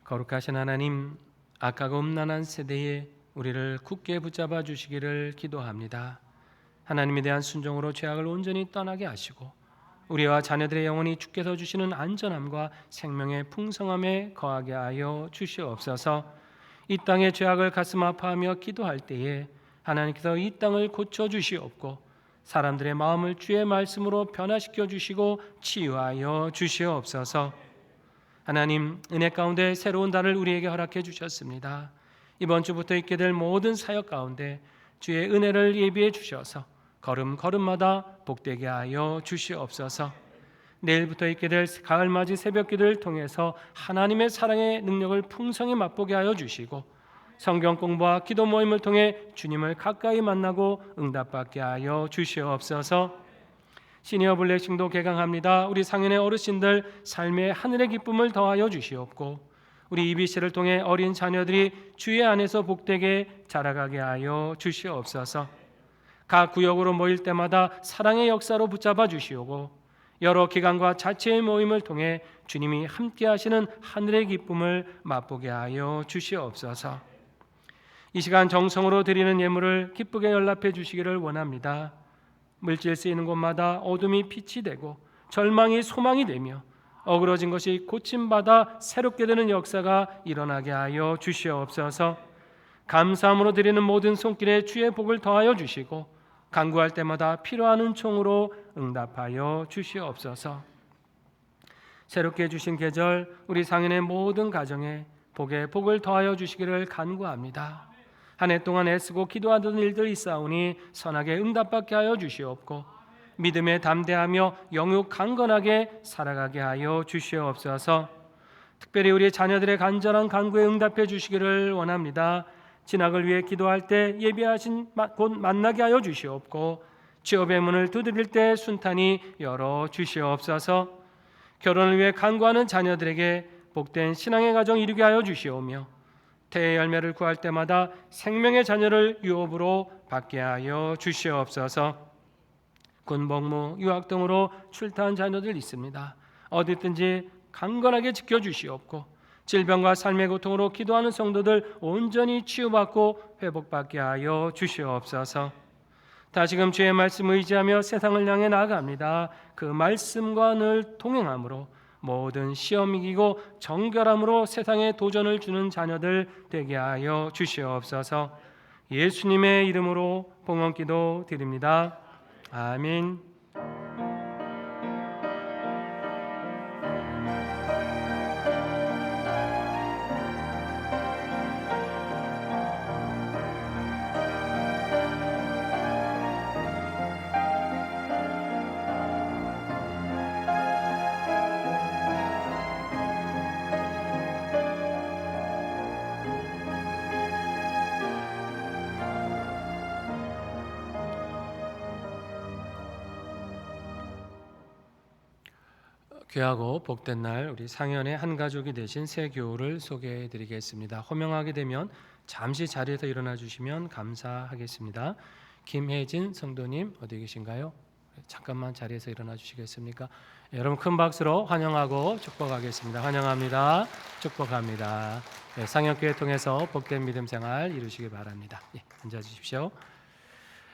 Speaker 3: 거룩하신 하나님, 악하고 음란한 세대에 우리를 굳게 붙잡아 주시기를 기도합니다. 하나님에 대한 순종으로 죄악을 온전히 떠나게 하시고 우리와 자녀들의 영혼이 주께서 주시는 안전함과 생명의 풍성함에 거하게 하여 주시옵소서. 이 땅의 죄악을 가슴 아파하며 기도할 때에 하나님께서 이 땅을 고쳐 주시옵고 사람들의 마음을 주의 말씀으로 변화시켜 주시고 치유하여 주시옵소서. 하나님, 은혜 가운데 새로운 달을 우리에게 허락해 주셨습니다. 이번 주부터 있게 될 모든 사역 가운데 주의 은혜를 예비해 주셔서 걸음걸음마다 복되게 하여 주시옵소서. 내일부터 있게 될 가을맞이 새벽기도를 통해서 하나님의 사랑의 능력을 풍성히 맛보게 하여 주시고 성경 공부와 기도 모임을 통해 주님을 가까이 만나고 응답받게 하여 주시옵소서. 시니어 블레싱도 개강합니다. 우리 상인의 어르신들 삶의 하늘의 기쁨을 더하여 주시옵고 우리 이비 씨를 통해 어린 자녀들이 주의 안에서 복되게 자라가게 하여 주시옵소서. 각 구역으로 모일 때마다 사랑의 역사로 붙잡아 주시오고 여러 기관과 자체의 모임을 통해 주님이 함께 하시는 하늘의 기쁨을 맛보게 하여 주시옵소서. 이 시간 정성으로 드리는 예물을 기쁘게 연락해 주시기를 원합니다. 물질 쓰이는 곳마다 어둠이 빛이 되고 절망이 소망이 되며 어그러진 것이 고침받아 새롭게 되는 역사가 일어나게 하여 주시옵소서. 감사함으로 드리는 모든 손길에 주의 복을 더하여 주시고 간구할 때마다 필요한 은총으로 응답하여 주시옵소서. 새롭게 주신 계절 우리 상인의 모든 가정에 복에 복을 더하여 주시기를 간구합니다. 한 해 동안 애쓰고 기도하던 일들이 있사오니 선하게 응답받게 하여 주시옵고 믿음에 담대하며 영육 강건하게 살아가게 하여 주시옵소서. 특별히 우리 자녀들의 간절한 간구에 응답해 주시기를 원합니다. 진학을 위해 기도할 때 예비하신 곧 만나게 하여 주시옵고 취업의 문을 두드릴 때 순탄히 열어 주시옵소서. 결혼을 위해 간구하는 자녀들에게 복된 신앙의 가정 이루게 하여 주시오며 태의 열매를 구할 때마다 생명의 자녀를 유업으로 받게 하여 주시옵소서. 군복무, 유학 등으로 출타한 자녀들 있습니다. 어디든지 강건하게 지켜주시옵고 질병과 삶의 고통으로 기도하는 성도들 온전히 치유받고 회복받게 하여 주시옵소서. 다시금 주의 말씀 의지하며 세상을 향해 나아갑니다. 그 말씀과 늘 동행함으로 모든 시험 이기고 정결함으로 세상에 도전을 주는 자녀들 되게 하여 주시옵소서. 예수님의 이름으로 봉헌기도 드립니다. 아멘. 귀하고 복된 날 우리 상현의 한 가족이 되신 새 교우를 소개해 드리겠습니다. 호명하게 되면 잠시 자리에서 일어나 주시면 감사하겠습니다. 김혜진 성도님 어디 계신가요? 잠깐만 자리에서 일어나 주시겠습니까? 여러분 큰 박수로 환영하고 축복하겠습니다. 환영합니다. 축복합니다. 네, 상현교회 통해서 복된 믿음 생활 이루시기 바랍니다. 예, 앉아 주십시오.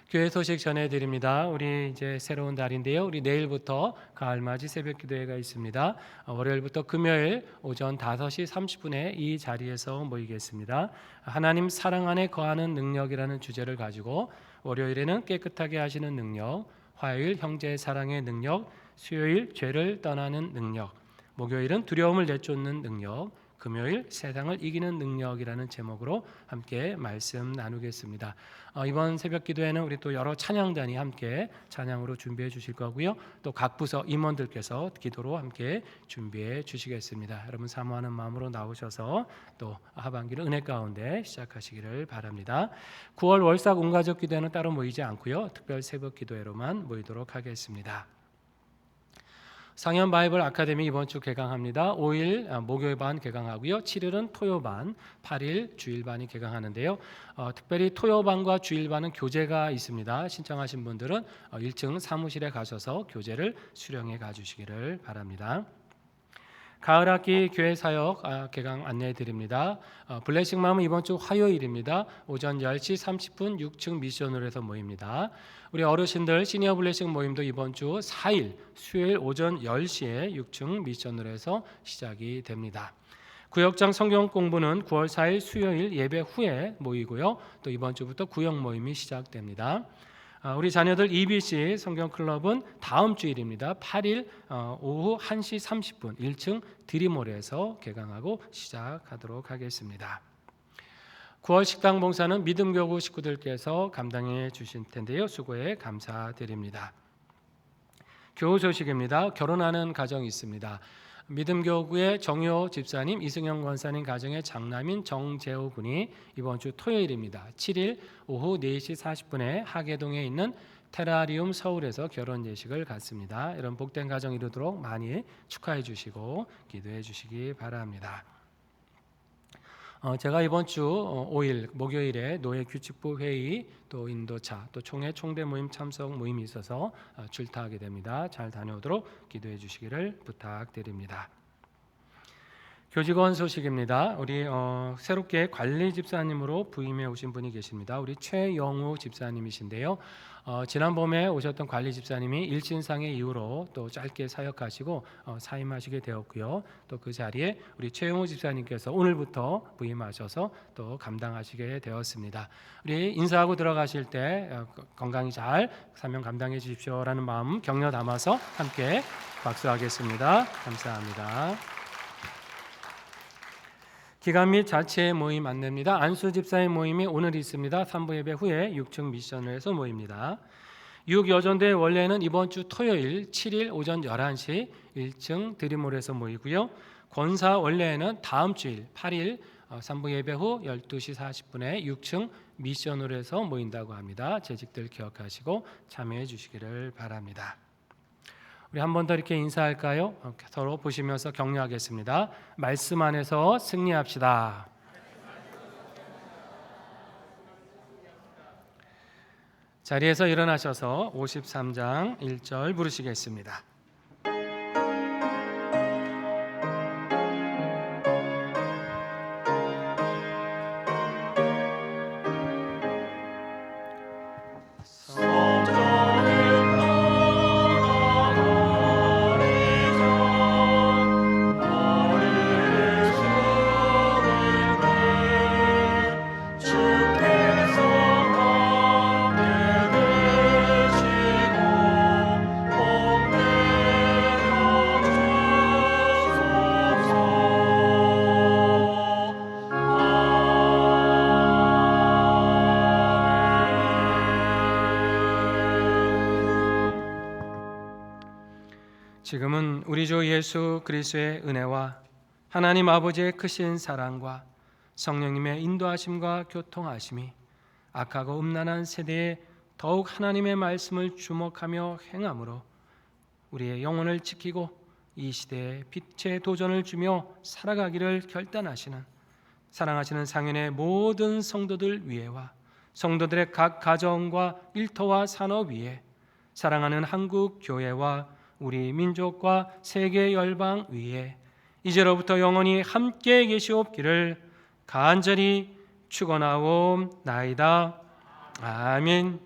Speaker 3: 교회 소식 전해드립니다. 우리 이제 새로운 달인데요. 우리 내일부터 가을맞이 새벽기도회가 있습니다. 월요일부터 금요일 오전 5시 30분에 이 자리에서 모이겠습니다. 하나님 사랑 안에 거하는 능력이라는 주제를 가지고 월요일에는 깨끗하게 하시는 능력, 화요일 형제의 사랑의 능력, 수요일 죄를 떠나는 능력, 목요일은 두려움을 내쫓는 능력, 금요일 세상을 이기는 능력이라는 제목으로 함께 말씀 나누겠습니다. 이번 새벽 기도에는 우리 또 여러 찬양단이 함께 찬양으로 준비해 주실 거고요. 또 각 부서 임원들께서 기도로 함께 준비해 주시겠습니다. 여러분 사모하는 마음으로 나오셔서 또 하반기를 은혜 가운데 시작하시기를 바랍니다. 9월 월삭 온가족 기도회는 따로 모이지 않고요. 특별 새벽 기도회로만 모이도록 하겠습니다. 상현 바이블 아카데미 이번 주 개강합니다. 5일 목요일 반 개강하고요. 7일은 토요 반, 8일 주일 반이 개강하는데요. 특별히 토요 반과 주일 반은 교재가 있습니다. 신청하신 분들은 1층 사무실에 가셔서 교재를 수령해 가주시기를 바랍니다. 가을 학기 교회 사역 개강 안내해 드립니다. 블레싱 맘은 이번 주 화요일입니다. 오전 10시 30분 6층 미션으로 해서 모입니다. 우리 어르신들 시니어 블레싱 모임도 이번 주 4일 수요일 오전 10시에 6층 미션으로 해서 시작이 됩니다. 구역장 성경 공부는 9월 4일 수요일 예배 후에 모이고요. 또 이번 주부터 구역 모임이 시작됩니다. 우리 자녀들 EBC 성경클럽은 다음 주일입니다. 8일 오후 1시 30분 1층 드림홀에서 개강하고 시작하도록 하겠습니다. 9월 식당 봉사는 믿음교구 식구들께서 감당해 주실 텐데요. 수고에 감사드립니다. 교우 소식입니다. 결혼하는 가정이 있습니다. 믿음교구의 정효 집사님, 이승영 권사님 가정의 장남인 정재호 군이 이번 주 토요일입니다. 7일 오후 4시 40분에 하계동에 있는 테라리움 서울에서 결혼 예식을 갖습니다. 이런 복된 가정 이루도록 많이 축하해 주시고 기도해 주시기 바랍니다. 제가 이번 주 5일 목요일에 노예 규칙부 회의, 또 인도차, 또 총회 총대 모임 참석 모임이 있어서 출타하게 됩니다. 잘 다녀오도록 기도해 주시기를 부탁드립니다. 교직원 소식입니다. 우리 새롭게 관리 집사님으로 부임해 오신 분이 계십니다. 우리 최영우 집사님이신데요. 지난 봄에 오셨던 관리 집사님이 일신상의 이유로 또 짧게 사역하시고 사임하시게 되었고요. 또 그 자리에 우리 최영우 집사님께서 오늘부터 부임하셔서 또 감당하시게 되었습니다. 우리 인사하고 들어가실 때 건강히 잘 사명 감당해 주십시오라는 마음 격려 담아서 함께 박수하겠습니다. 감사합니다. 기관 및 자체 모임 안내입니다. 안수 집사의 모임이 오늘 있습니다. 3부 예배 후에 6층 미션을에서 모입니다. 6여전대 원래는 이번 주 토요일 7일 오전 11시 1층 드림홀에서 모이고요. 권사 원래는 다음 주일 8일 3부 예배 후 12시 40분에 6층 미션홀에서 모인다고 합니다. 재직들 기억하시고 참여해 주시기를 바랍니다. 우리 한 번 더 이렇게 인사할까요? 서로 보시면서 격려하겠습니다. 말씀 안에서 승리합시다. 자리에서 일어나셔서 53장 1절 부르시겠습니다. 지금은 우리 주 예수 그리스도의 은혜와 하나님 아버지의 크신 사랑과 성령님의 인도하심과 교통하심이 악하고 음란한 세대에 더욱 하나님의 말씀을 주목하며 행함으로 우리의 영혼을 지키고 이 시대에 빛의 도전을 주며 살아가기를 결단하시는 사랑하시는 상현의 모든 성도들 위에와 성도들의 각 가정과 일터와 산업 위에 사랑하는 한국 교회와 우리 민족과 세계 열방 위에 이제로부터 영원히 함께 계시옵기를 간절히 축원하옵나이다. 아멘.